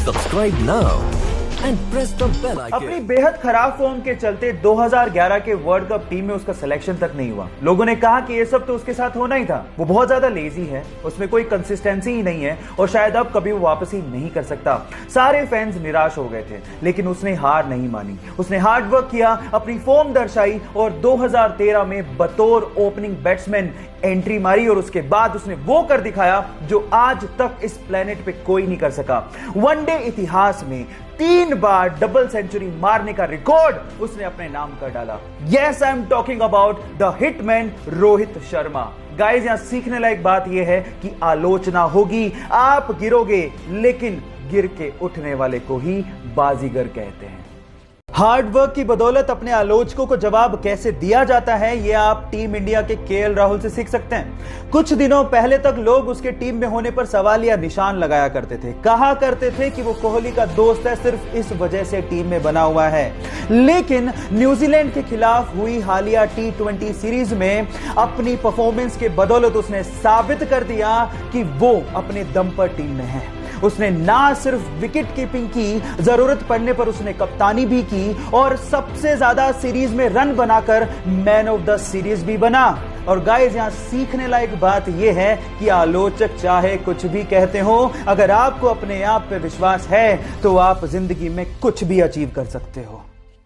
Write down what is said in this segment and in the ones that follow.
Subscribe now and press the bell icon. अपनी बेहद खराब फॉर्म के चलते 2011 के वर्ल्ड कप टीम में उसका सिलेक्शन तक नहीं हुआ। लोगों ने कहा कि ये सब तो उसके साथ होना ही था, वो बहुत ज्यादा लेजी है, उसमें कोई कंसिस्टेंसी ही नहीं है और शायद अब कभी वो वापस ही नहीं कर सकता। सारे फैंस निराश हो गए थे, लेकिन उसने हार नहीं मानी। उसने हार्ड वर्क किया, अपनी फॉर्म दर्शाई और 2013 में बतौर ओपनिंग बैट्समैन एंट्री मारी और उसके बाद उसने वो कर दिखाया जो आज तक इस प्लेनेट पे कोई नहीं कर सका। वनडे इतिहास में 3 बार डबल सेंचुरी मारने का रिकॉर्ड उसने अपने नाम कर डाला। Yes, I am talking about the hitman Rohit Sharma. Guys, यहां सीखने लायक बात यह है कि आलोचना होगी, आप गिरोगे, लेकिन गिर के उठने वाले को ही बाजीगर कहते हैं। हार्ड वर्क की बदौलत अपने आलोचकों को जवाब कैसे दिया जाता है, यह आप टीम इंडिया के केएल राहुल से सीख सकते हैं। कुछ दिनों पहले तक लोग उसके टीम में होने पर सवाल या निशान लगाया करते थे, कहा करते थे कि वो कोहली का दोस्त है, सिर्फ इस वजह से टीम में बना हुआ है। लेकिन न्यूजीलैंड के खिलाफ हुई हालिया T20 सीरीज में अपनी परफॉर्मेंस के बदौलत उसने साबित कर दिया कि वो अपने दम पर टीम में है। उसने ना सिर्फ विकेट कीपिंग की, जरूरत पड़ने पर उसने कप्तानी भी की और सबसे ज्यादा सीरीज में रन बनाकर मैन ऑफ द सीरीज भी बना। और गाइस, यहां सीखने लायक बात यह है कि आलोचक चाहे कुछ भी कहते हो, अगर आपको अपने आप पे विश्वास है तो आप जिंदगी में कुछ भी अचीव कर सकते हो।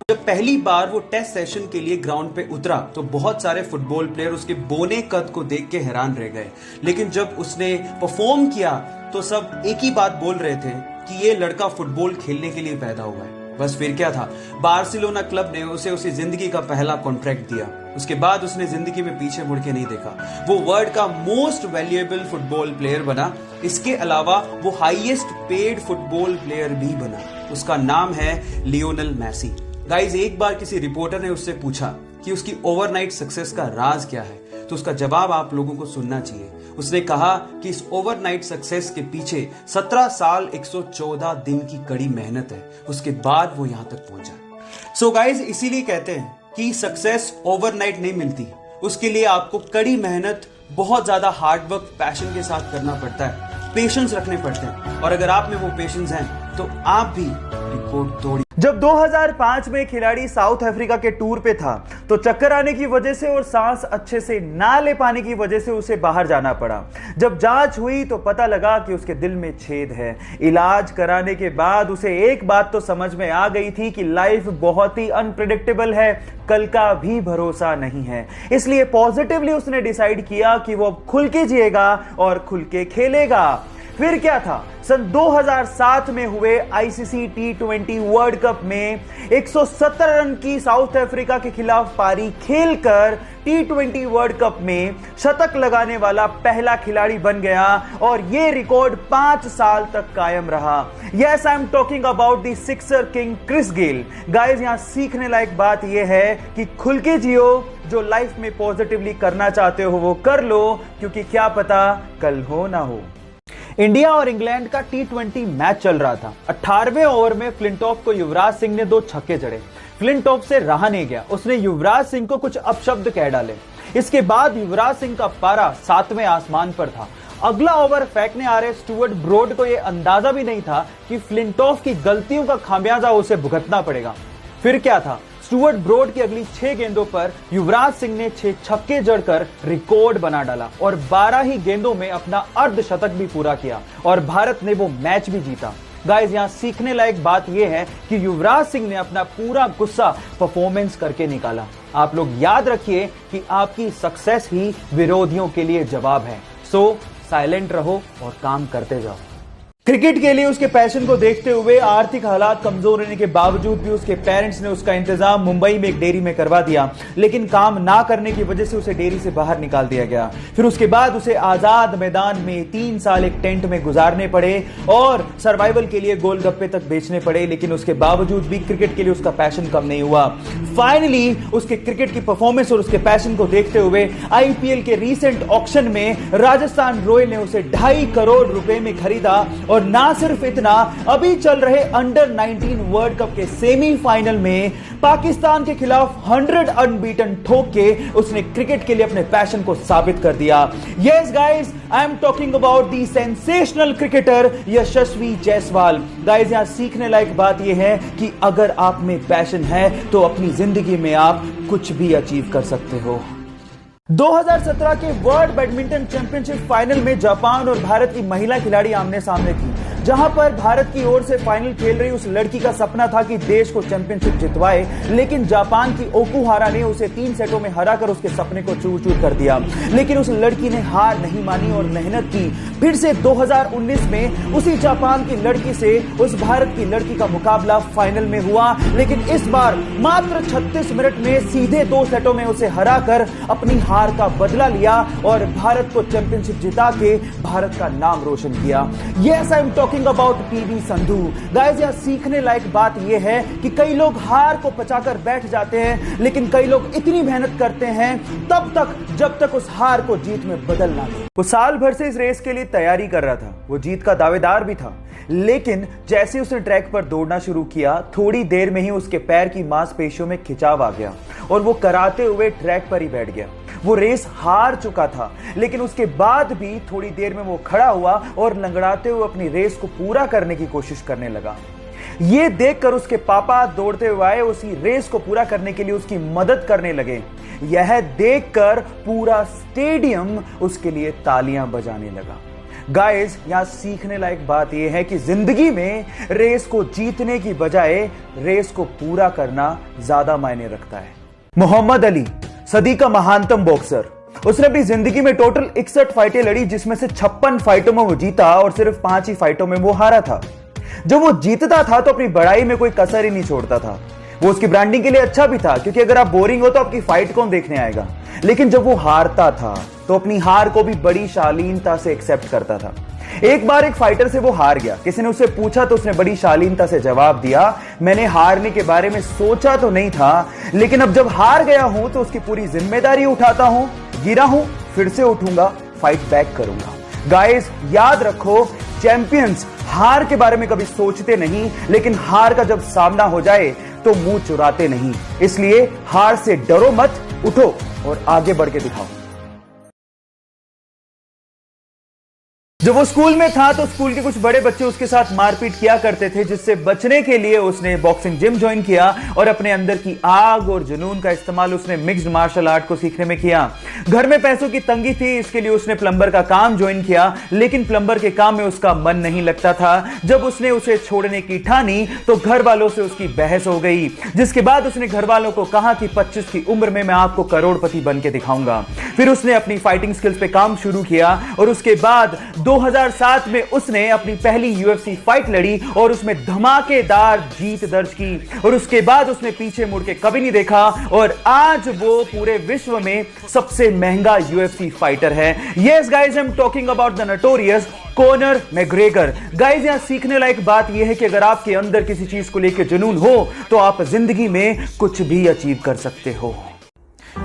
जब पहली बार वो टेस्ट सेशन के लिए ग्राउंड पे उतरा तो बहुत सारे फुटबॉल प्लेयर उसके बोने कद को देख के हैरान रह गए, लेकिन जब उसने परफॉर्म किया तो सब एक ही बात बोल रहे थे कि ये लड़का फुटबॉल खेलने के लिए पैदा हुआ है। बस फिर क्या था, बार्सिलोना क्लब ने उसे उसकी जिंदगी का पहला कॉन्ट्रैक्ट दिया। उसके बाद उसने जिंदगी में पीछे मुड़ के नहीं देखा। वो वर्ल्ड का मोस्ट वैल्यूएबल फुटबॉल प्लेयर बना। इसके अलावा वो हाईएस्ट पेड फुटबॉल प्लेयर भी बना। उसका नाम है लियोनेल मेसी। गाइज, एक बार किसी रिपोर्टर ने उससे पूछा कि उसकी ओवरनाइट सक्सेस का राज क्या है, तो उसका जवाब आप लोगों को सुनना चाहिए। उसने कहा कि इस ओवरनाइट सक्सेस के पीछे 17 साल 114 दिन की कड़ी मेहनत है, उसके बाद वो यहां तक पहुंचा। सो गाइज, इसीलिए कहते हैं कि सक्सेस ओवरनाइट नहीं मिलती, उसके लिए आपको कड़ी मेहनत, बहुत ज्यादा हार्ड वर्क, पैशन के साथ करना पड़ता है, पेशेंस रखने पड़ते हैं। और अगर आप में वो पेशेंस हैं तो आप भी रिकॉर्ड तोड़ी। जब 2005 में खिलाड़ी साउथ अफ्रीका के टूर पे था तो चक्कर आने की वजह से और सांस अच्छे से ना ले पाने की वजह से उसे बाहर जाना पड़ा। जब जांच हुई तो पता लगा कि उसके दिल में छेद है। इलाज कराने के बाद उसे एक बात तो समझ में आ गई थी कि लाइफ बहुत ही अनप्रेडिक्टेबल है, कल का भी भरोसा नहीं है। इसलिए पॉजिटिवली उसने डिसाइड किया कि वो खुल के जिएगा और खुल के खेलेगा। फिर क्या था, सन 2007 में हुए आईसीसी T20 वर्ल्ड कप में 170 रन की साउथ अफ्रीका के खिलाफ पारी खेलकर T20 वर्ल्ड कप में शतक लगाने वाला पहला खिलाड़ी बन गया और यह रिकॉर्ड 5 साल तक कायम रहा। Yes, I am talking about the sixer king Chris Gayle. Guys, यहां सीखने लायक बात यह है कि खुल के जियो, जो लाइफ में पॉजिटिवली करना चाहते हो वो कर लो, क्योंकि क्या पता कल हो ना हो। इंडिया और इंग्लैंड का T20 मैच चल रहा था। 18वें ओवर में फ्लिंटॉफ को युवराज सिंह ने 2 छक्के जड़े। फ्लिंटॉफ से रहा नहीं गया, उसने युवराज सिंह को कुछ अपशब्द कह डाले। इसके बाद युवराज सिंह का पारा 7वें आसमान पर था। अगला ओवर फेंकने आ रहे स्टुअर्ट ब्रॉड को यह अंदाजा भी नहीं था कि फ्लिंटॉफ की गलतियों का खामियाजा उसे भुगतना पड़ेगा। फिर क्या था, स्टुअर्ट ब्रॉड की अगली 6 गेंदों पर युवराज सिंह ने 6 छक्के जड़कर रिकॉर्ड बना डाला और 12 ही गेंदों में अपना अर्धशतक भी पूरा किया और भारत ने वो मैच भी जीता। गाइस, यहां सीखने लायक बात यह है कि युवराज सिंह ने अपना पूरा गुस्सा परफॉर्मेंस करके निकाला। आप लोग याद रखिए कि आपकी सक्सेस ही विरोधियों के लिए जवाब है। सो साइलेंट रहो और काम करते जाओ। क्रिकेट के लिए उसके पैशन को देखते हुए आर्थिक हालात कमजोर होने के बावजूद भी उसके पेरेंट्स ने उसका इंतजाम मुंबई में एक डेयरी में करवा दिया, लेकिन काम ना करने की वजह से उसे डेयरी से बाहर निकाल दिया गया। फिर उसके बाद उसे आजाद मैदान में 3 साल एक टेंट में गुजारने पड़े और सर्वाइवल के लिए गोलगप्पे तक बेचने पड़े, लेकिन उसके बावजूद भी क्रिकेट के लिए उसका पैशन कम नहीं हुआ। फाइनली उसके क्रिकेट की परफॉर्मेंस और उसके पैशन को देखते हुए आईपीएल के रीसेंट ऑक्शन में राजस्थान रॉयल ने उसे 2.5 करोड़ रुपए में खरीदा और और ना सिर्फ इतना, अभी चल रहे अंडर 19 वर्ल्ड कप के सेमीफाइनल में पाकिस्तान के खिलाफ 100 अनबीटन ठोक के उसने क्रिकेट के लिए अपने पैशन को साबित कर दिया। Yes guys, I am talking about the sensational cricketer Yashasvi Jaiswal. Guys, यहां सीखने लायक बात यह है कि अगर आप में पैशन है तो अपनी जिंदगी में आप कुछ भी अचीव कर सकते हो। 2017 के वर्ल्ड बैडमिंटन चैंपियनशिप फाइनल में जापान और भारत की महिला खिलाड़ी आमने सामने थी, जहां पर भारत की ओर से फाइनल खेल रही उस लड़की का सपना था कि देश को चैंपियनशिप जितवाए, लेकिन जापान की ओकुहारा ने उसे 3 सेटों में हराकर उसके सपने को चूर-चूर कर दिया। लेकिन उस लड़की ने हार नहीं मानी और मेहनत की। फिर से 2019 में उसी जापान की लड़की से उस भारत की लड़की का मुकाबला फाइनल में हुआ, लेकिन इस बार मात्र 36 मिनट में सीधे 2 सेटों में उसे हराकर अपनी हार का बदला लिया और भारत को चैंपियनशिप जिता के भारत का नाम रोशन किया। Yes, I am talking about PV Sandhu. Guys, यहां सीखने लायक बात यह है कि कई लोग हार को पचाकर बैठ जाते हैं, लेकिन कई लोग इतनी मेहनत करते हैं तब तक जब तक उस हार को जीत में बदल ना दे। वो साल भर से इस रेस के लिए तैयारी कर रहा था, वो जीत का दावेदार भी था, लेकिन जैसे उसने ट्रैक पर दौड़ना शुरू किया, थोड़ी देर में ही उसके पैर की मांसपेशियों में खिंचाव आ गया और वो कराते हुए ट्रैक पर ही बैठ गया। वो रेस हार चुका था, लेकिन उसके बाद भी थोड़ी देर में वो खड़ा हुआ और लंगड़ाते हुए अपनी रेस को पूरा करने की कोशिश करने लगा। ये देखकर उसके पापा दौड़ते हुए आए, उसी रेस को पूरा करने के लिए उसकी मदद करने लगे। यह देखकर पूरा स्टेडियम उसके लिए तालियां बजाने लगा। गाइस, यहां सीखने लायक बात यह है कि जिंदगी में रेस को जीतने की बजाय रेस को पूरा करना ज्यादा मायने रखता है। मोहम्मद अली, सदी का महानतम बॉक्सर, उसने अपनी जिंदगी में टोटल 61 फाइटें लड़ी, जिसमें से 56 फाइटों में वो जीता और सिर्फ 5 ही फाइटों में वो हारा था। जब वो जीतता था तो अपनी बड़ाई में कोई कसर ही नहीं छोड़ता था। वो उसकी ब्रांडिंग के लिए अच्छा भी था, क्योंकि अगर आप बोरिंग हो तो आपकी फाइट कौन देखने आएगा। लेकिन जब वो हारता था तो अपनी हार को भी बड़ी शालीनता से एक्सेप्ट करता था। एक बार एक फाइटर से वो हार गया, किसी ने उससे पूछा तो उसने बड़ी शालीनता से जवाब दिया, मैंने हारने के बारे में सोचा तो नहीं था, लेकिन अब जब हार गया हूं तो उसकी पूरी जिम्मेदारी उठाता हूं, गिरा हूं फिर से उठूंगा, फाइट बैक करूंगा। गाइस, याद रखो, चैंपियंस हार के बारे में कभी सोचते नहीं, लेकिन हार का जब सामना हो जाए तो मुंह चुराते नहीं। इसलिए हार से डरो मत, उठो और आगे बढ़ के दिखाओ। जब वो स्कूल में था तो स्कूल के कुछ बड़े बच्चे उसके साथ मारपीट किया करते थे, जिससे बचने के लिए उसने बॉक्सिंग जिम ज्वाइन किया और अपने अंदर की आग और जुनून का इस्तेमाल उसने मिक्स्ड मार्शल आर्ट को सीखने में किया। घर में पैसों की तंगी थी, इसके लिए उसने प्लम्बर का काम ज्वाइन किया, लेकिन प्लम्बर के काम में उसका मन नहीं लगता था। जब उसने उसे छोड़ने की ठानी तो घर वालों से उसकी बहस हो गई, जिसके बाद उसने घर वालों को कहा कि 25 की उम्र में मैं आपको करोड़पति बन के दिखाऊंगा। फिर उसने अपनी फाइटिंग स्किल्स पे काम शुरू किया और उसके बाद 2007 में उसने अपनी पहली यूएफसी फाइट लड़ी और उसमें धमाकेदार जीत दर्ज की और उसके बाद उसने पीछे मुड़ के कभी नहीं देखा और आज वो पूरे विश्व में सबसे महंगा यूएफसी फाइटर है। Yes guys, I am talking about the notorious Conor McGregor. Guys, यहां सीखने लायक बात यह है कि अगर आपके अंदर किसी चीज को लेकर जुनून हो तो आप जिंदगी में कुछ भी अचीव कर सकते हो।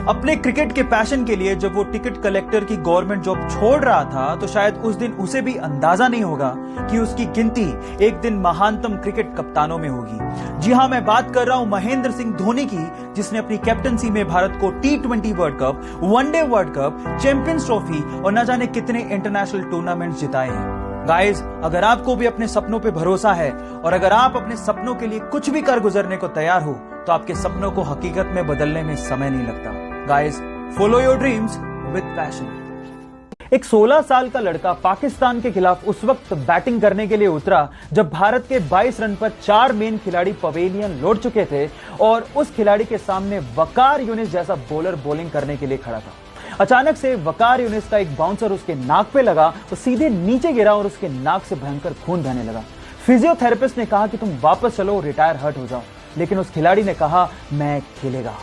अपने क्रिकेट के पैशन के लिए जब वो टिकट कलेक्टर की गवर्नमेंट जॉब छोड़ रहा था तो शायद उस दिन उसे भी अंदाजा नहीं होगा कि उसकी गिनती एक दिन महानतम क्रिकेट कप्तानों में होगी। जी हां, मैं बात कर रहा हूं महेंद्र सिंह धोनी की, जिसने अपनी कैप्टनसी में भारत को T20 world cup, one day world cup, champions trophy और न जाने कितने इंटरनेशनल टूर्नामेंट जिताए हैं। गाइस, अगर आपको भी अपने सपनों पे भरोसा है और अगर आप अपने सपनों के लिए कुछ भी कर गुजरने को तैयार हो तो आपके सपनों को हकीकत में बदलने में समय नहीं लगता। Guys, follow your dreams with passion. एक 16 साल का लड़का पाकिस्तान के खिलाफ उस वक्त बैटिंग करने के लिए उतरा जब भारत के 22 रन पर 4 मेन खिलाड़ी पवेलियन लौट चुके थे और उस खिलाड़ी के सामने वकार यूनिस जैसा बॉलर बॉलिंग करने के लिए खड़ा था। अचानक से वकार यूनिस का एक बाउंसर उसके नाक पे लगा तो सीधे नीचे गिरा और उसके नाक से भयंकर खून बहने लगा। फिजियोथेरेपिस्ट ने कहा कि तुम वापस चलो, रिटायर हर्ट हो जाओ, लेकिन उस खिलाड़ी ने कहा मैं खेलेगा।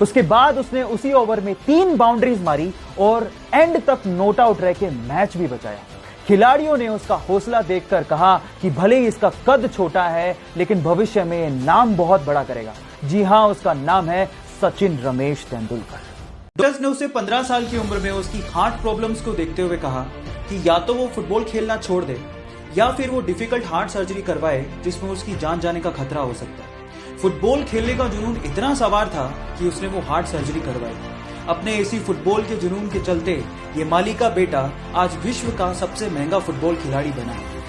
उसके बाद उसने उसी ओवर में 3 बाउंड्रीज मारी और एंड तक नॉट आउट रह के मैच भी बचाया। खिलाड़ियों ने उसका हौसला देखकर कहा कि भले ही इसका कद छोटा है लेकिन भविष्य में यह नाम बहुत बड़ा करेगा। जी हां, उसका नाम है सचिन रमेश तेंदुलकर। डॉक्टर्स ने उसे 15 साल की उम्र में उसकी हार्ट प्रॉब्लम्स को देखते हुए कहा कि या तो वो फुटबॉल खेलना छोड़ दे या फिर वो डिफिकल्ट हार्ट सर्जरी करवाए जिसमें उसकी जान जाने का खतरा हो सकता है। फुटबॉल खेलने का जुनून इतना सवार था कि उसने वो हार्ट सर्जरी करवाई। अपने इसी फुटबॉल के जुनून के चलते ये माली का बेटा आज विश्व का सबसे महंगा फुटबॉल खिलाड़ी बना है।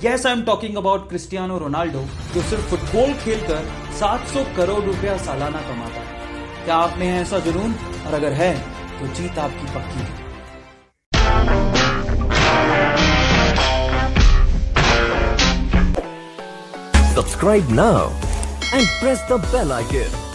Yes, I am talking about Cristiano Ronaldo, जो सिर्फ फुटबॉल खेलकर 700 करोड़ रुपया सालाना कमाता है। क्या आप में है ऐसा जुनून? और अगर है तो जीत आपकी पक्की है। Subscribe now and press the bell icon.